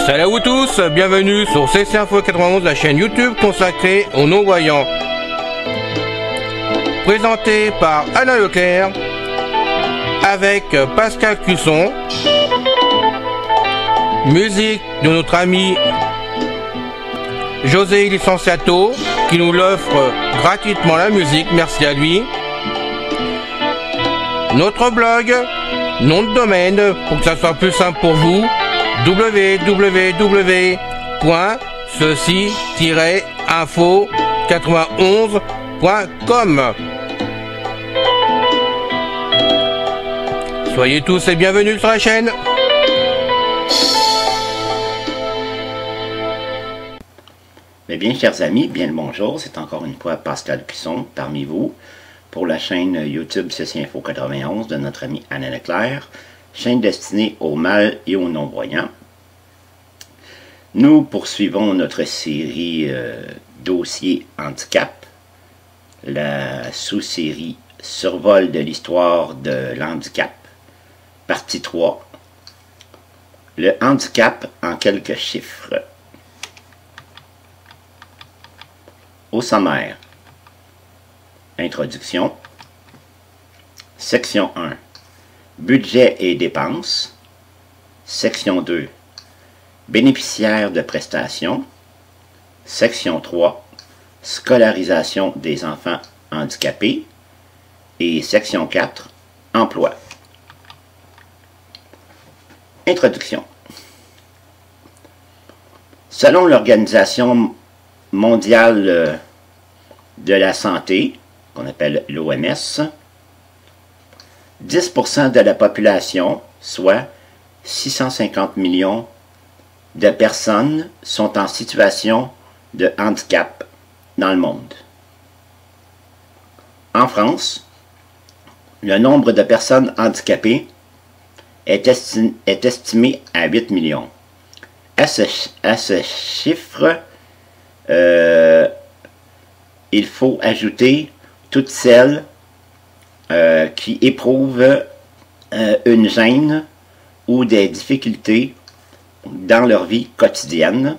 Salut à vous tous, bienvenue sur CC Info 91, la chaîne YouTube consacrée aux non-voyants. Présenté par Alain Leclerc, avec Pascal Cusson. Musique de notre ami José Licenciato, qui nous l'offre gratuitement la musique, merci à lui. Notre blog, nom de domaine, pour que ça soit plus simple pour vous, www.ceci-info91.com. Soyez tous et bienvenus sur la chaîne. Mais bien, chers amis, bien le bonjour, c'est encore une fois Pascal Cusson parmi vous pour la chaîne YouTube CC Info 91 de notre ami Alain Leclerc, chaîne destinée aux mâles et aux non-voyants. Nous poursuivons notre série Dossier Handicap, la sous-série Survol de l'histoire de l'handicap, partie 3. Le handicap en quelques chiffres. Au sommaire. Introduction. Section 1. Budget et dépenses. Section 2. Bénéficiaires de prestations. Section 3. Scolarisation des enfants handicapés. Et section 4. Emploi. Introduction. Selon l'Organisation mondiale de la santé, qu'on appelle l'OMS, 10% de la population, soit 650 millions de personnes, sont en situation de handicap dans le monde. En France, le nombre de personnes handicapées est estimé à 8 millions. À ce chiffre, il faut ajouter toutes celles qui éprouvent une gêne ou des difficultés dans leur vie quotidienne,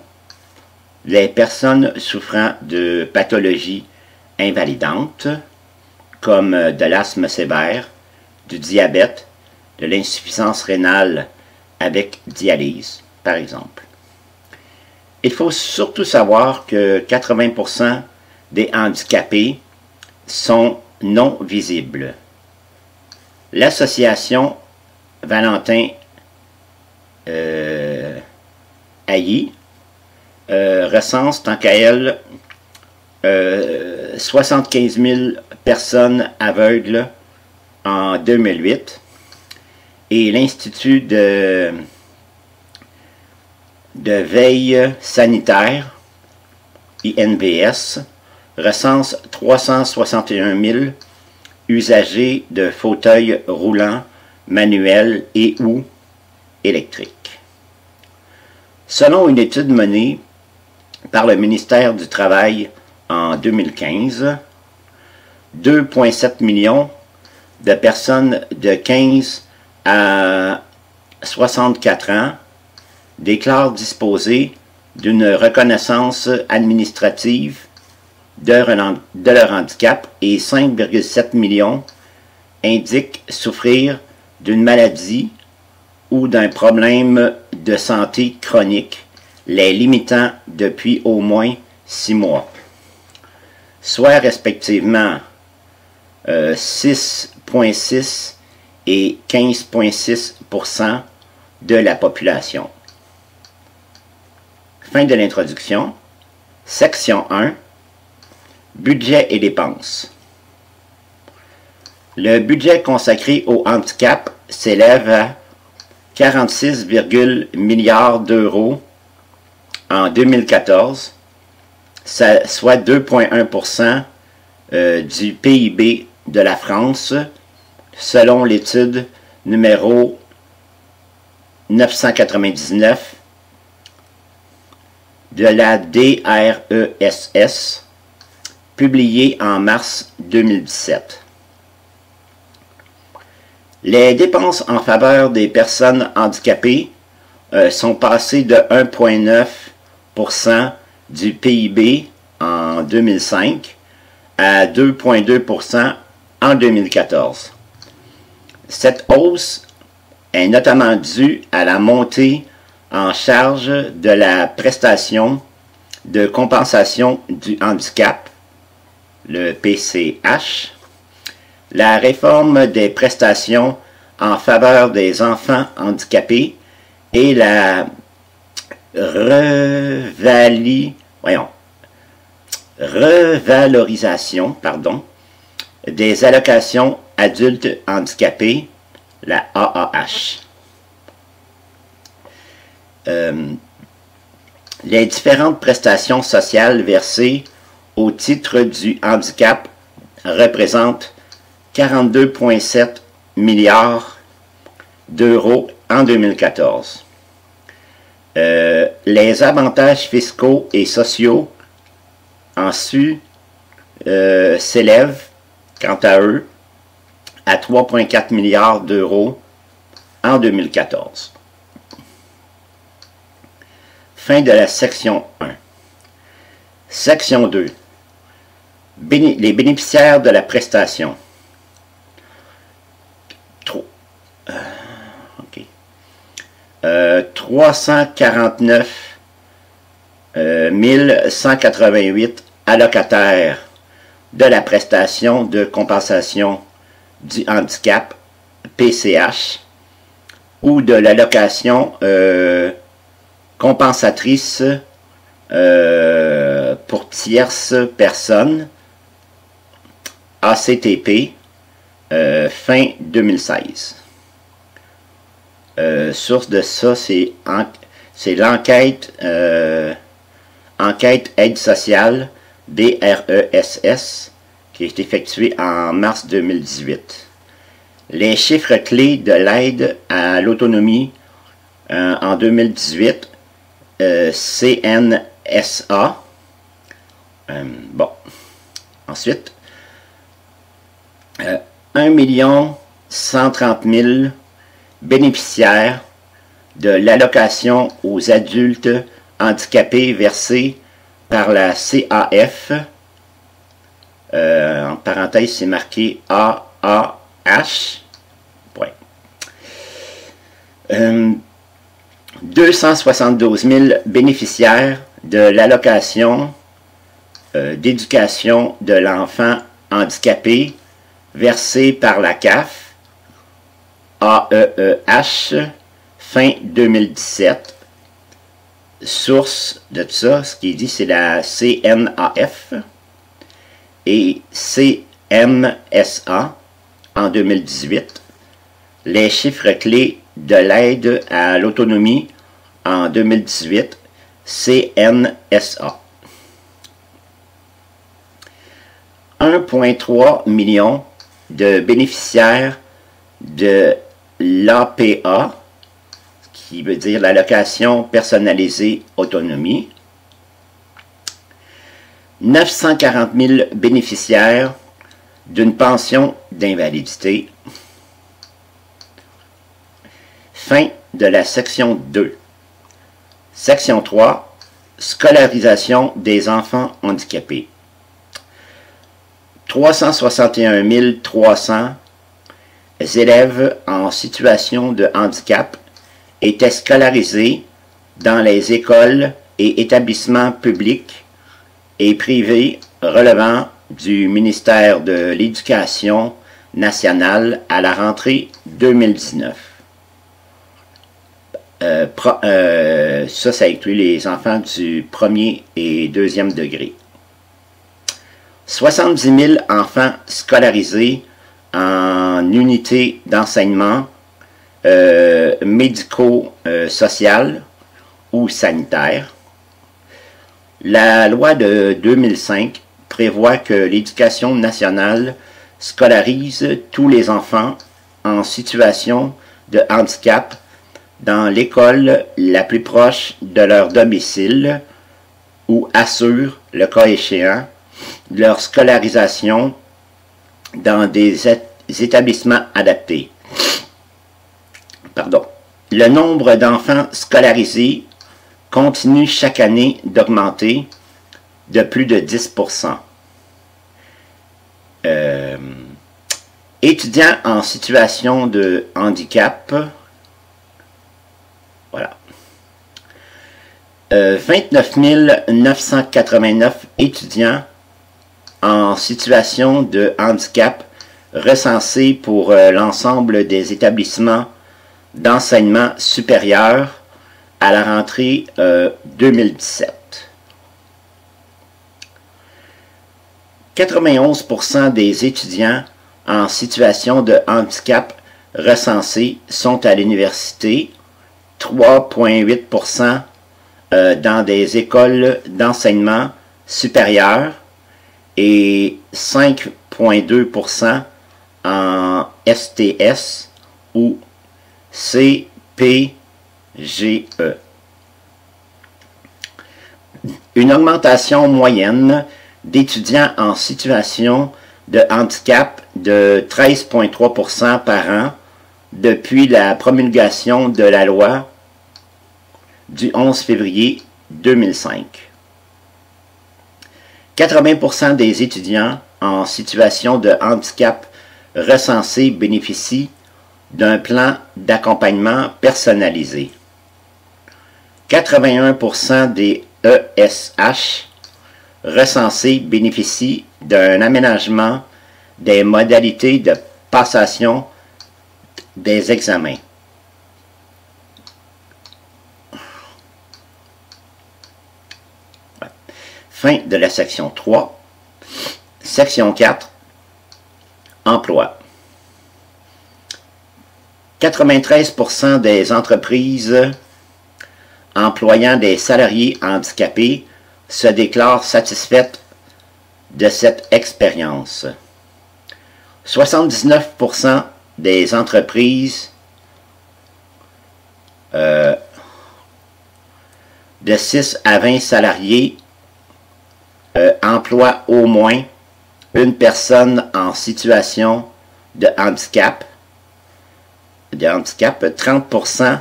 les personnes souffrant de pathologies invalidantes comme de l'asthme sévère, du diabète, de l'insuffisance rénale avec dialyse, par exemple. Il faut surtout savoir que 80% des handicapés sont non visibles. L'association Valentin Hailly recense tant qu'à elle 75 000 personnes aveugles en 2008 et l'Institut de veille sanitaire, INVS, recense 361 000 usagers de fauteuils roulants manuels et ou électriques. Selon une étude menée par le ministère du Travail en 2015, 2,7 millions de personnes de 15 à 64 ans déclarent disposer d'une reconnaissance administrative de leur handicap et 5,7 millions indiquent souffrir d'une maladie ou d'un problème de santé chronique, les limitant depuis au moins 6 mois, soit respectivement 6,6 et 15,6% de la population. Fin de l'introduction. Section 1. Budget et dépenses. Le budget consacré au handicap s'élève à 46, milliards d'euros en 2014, soit 2,1% du PIB de la France, selon l'étude numéro 999 de la DRESS, publié en mars 2017. Les dépenses en faveur des personnes handicapées sont passées de 1,9% du PIB en 2005 à 2,2% en 2014. Cette hausse est notamment due à la montée en charge de la prestation de compensation du handicap, le PCH, la réforme des prestations en faveur des enfants handicapés et la revalorisation des allocations adultes handicapés, la AAH. Les différentes prestations sociales versées au titre du handicap représentent 42,7 milliards d'euros en 2014. Les avantages fiscaux et sociaux en su s'élèvent, quant à eux, à 3,4 milliards d'euros en 2014. Fin de la section 1. Section 2. Les bénéficiaires de la prestation. 349 188 allocataires de la prestation de compensation du handicap, PCH, ou de l'allocation compensatrice pour tierces personnes, ACTP, fin 2016. Source de ça, c'est l'enquête enquête aide sociale DRESS qui est effectuée en mars 2018. Les chiffres clés de l'aide à l'autonomie en 2018, CNSA. Ensuite, 1 130 000 bénéficiaires de l'allocation aux adultes handicapés versée par la CAF. En parenthèse, c'est marqué AAH. Ouais. 272 000 bénéficiaires de l'allocation d'éducation de l'enfant handicapé versée par la CAF, AEEH, fin 2017. Source de tout ça, ce qui est dit, c'est la CNAF et CMSA en 2018. Les chiffres clés de l'aide à l'autonomie en 2018, CNSA. 1,3 million de bénéficiaires de l'APA, qui veut dire l'allocation personnalisée autonomie. 940 000 bénéficiaires d'une pension d'invalidité. Fin de la section 2. Section 3. Scolarisation des enfants handicapés. 361 300 élèves en situation de handicap étaient scolarisés dans les écoles et établissements publics et privés relevant du ministère de l'Éducation nationale à la rentrée 2019. Ça inclut les enfants du premier et deuxième degré. 70 000 enfants scolarisés en unité d'enseignement médico-social ou sanitaire. La loi de 2005 prévoit que l'Éducation nationale scolarise tous les enfants en situation de handicap dans l'école la plus proche de leur domicile ou assurent, le cas échéant, leur scolarisation dans des établissements adaptés. Pardon. Le nombre d'enfants scolarisés continue chaque année d'augmenter de plus de 10%. Étudiants en situation de handicap, voilà. 29 989 étudiants en situation de handicap recensés pour l'ensemble des établissements d'enseignement supérieur à la rentrée 2017. 91% des étudiants en situation de handicap recensés sont à l'université, 3,8% dans des écoles d'enseignement supérieur et 5,2% en STS ou CPGE. Une augmentation moyenne d'étudiants en situation de handicap de 13,3% par an depuis la promulgation de la loi du 11 février 2005. 80% des étudiants en situation de handicap recensés bénéficient d'un plan d'accompagnement personnalisé. 81% des ESH recensés bénéficient d'un aménagement des modalités de passation des examens. Fin de la section 3. Section 4. Emploi. 93% des entreprises employant des salariés handicapés se déclarent satisfaites de cette expérience. 79% des entreprises de 6 à 20 salariés emploient au moins une personne en situation de handicap. 30%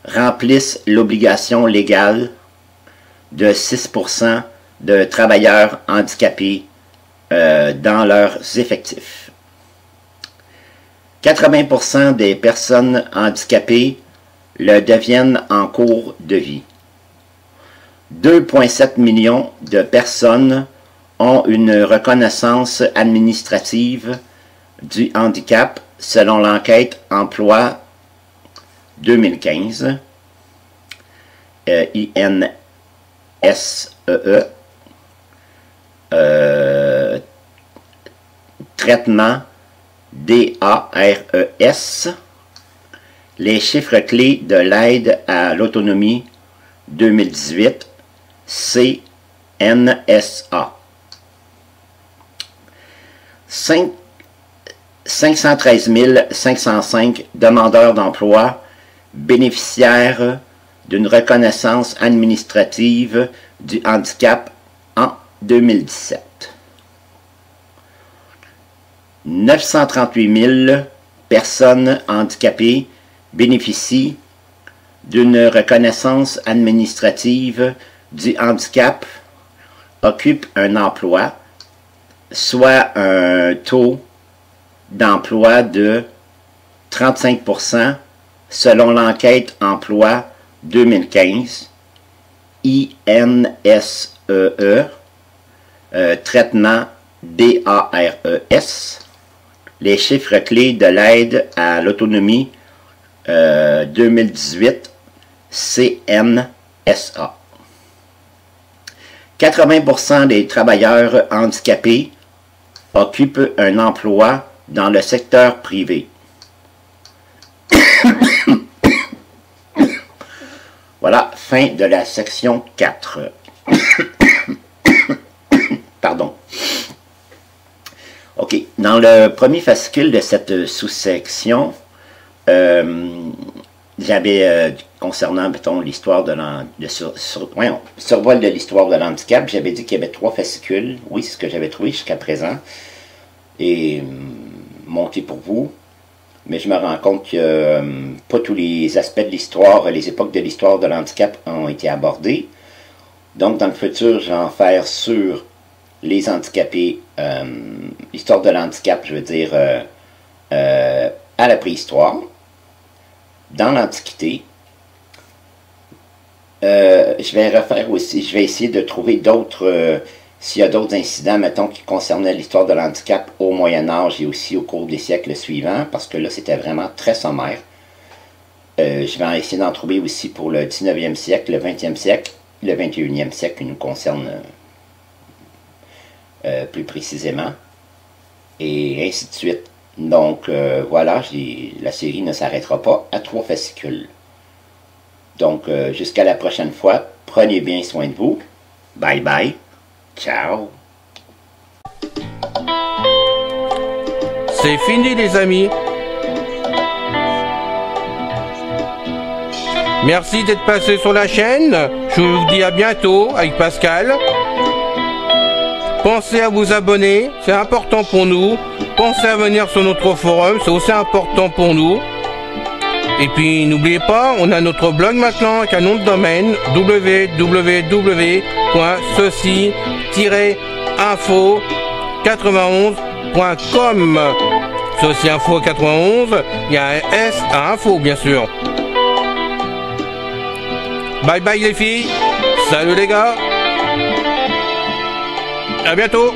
remplissent l'obligation légale de 6% de travailleurs handicapés dans leurs effectifs. 80% des personnes handicapées le deviennent en cours de vie. 2,7 millions de personnes ont une reconnaissance administrative du handicap selon l'enquête Emploi 2015, INSEE, traitement DARES, les chiffres clés de l'aide à l'autonomie 2018, CNSA. 513 505 demandeurs d'emploi bénéficiaires d'une reconnaissance administrative du handicap en 2017. 938 000 personnes handicapées bénéficient d'une reconnaissance administrative du handicap, occupent un emploi, soit un taux d'emploi de 35% selon l'enquête Emploi 2015, INSEE, traitement DARES, les chiffres clés de l'aide à l'autonomie 2018, CNSA. 80% des travailleurs handicapés occupent un emploi dans le secteur privé. Voilà, fin de la section 4. Pardon. OK, dans le premier fascicule de cette sous-section, j'avais, concernant, mettons, l'histoire de survol de l'histoire de l'handicap, j'avais dit qu'il y avait 3 fascicules. Oui, c'est ce que j'avais trouvé jusqu'à présent. Et monté pour vous. Mais je me rends compte que pas tous les aspects de l'histoire, les époques de l'histoire de l'handicap ont été abordés. Donc, dans le futur, je vais en faire sur les handicapés, l'histoire de l'handicap, je veux dire, à la préhistoire, dans l'Antiquité. Je vais refaire aussi, je vais essayer de trouver d'autres, s'il y a d'autres incidents, mettons, qui concernaient l'histoire de l'handicap au Moyen-Âge et aussi au cours des siècles suivants, parce que là, c'était vraiment très sommaire. Je vais essayer d'en trouver aussi pour le 19e siècle, le 20e siècle, le 21e siècle qui nous concerne plus précisément, et ainsi de suite. Donc, voilà, la série ne s'arrêtera pas à 3 fascicules. Donc, jusqu'à la prochaine fois, prenez bien soin de vous. Bye bye. Ciao. C'est fini les amis. Merci d'être passé sur la chaîne. Je vous dis à bientôt avec Pascal. Pensez à vous abonner, c'est important pour nous. Pensez à venir sur notre forum, c'est aussi important pour nous. Et puis n'oubliez pas, on a notre blog maintenant avec un nom de domaine www.ceci-info91.com. Ceci Info 91, il y a un S à info bien sûr. Bye bye les filles, salut les gars, à bientôt.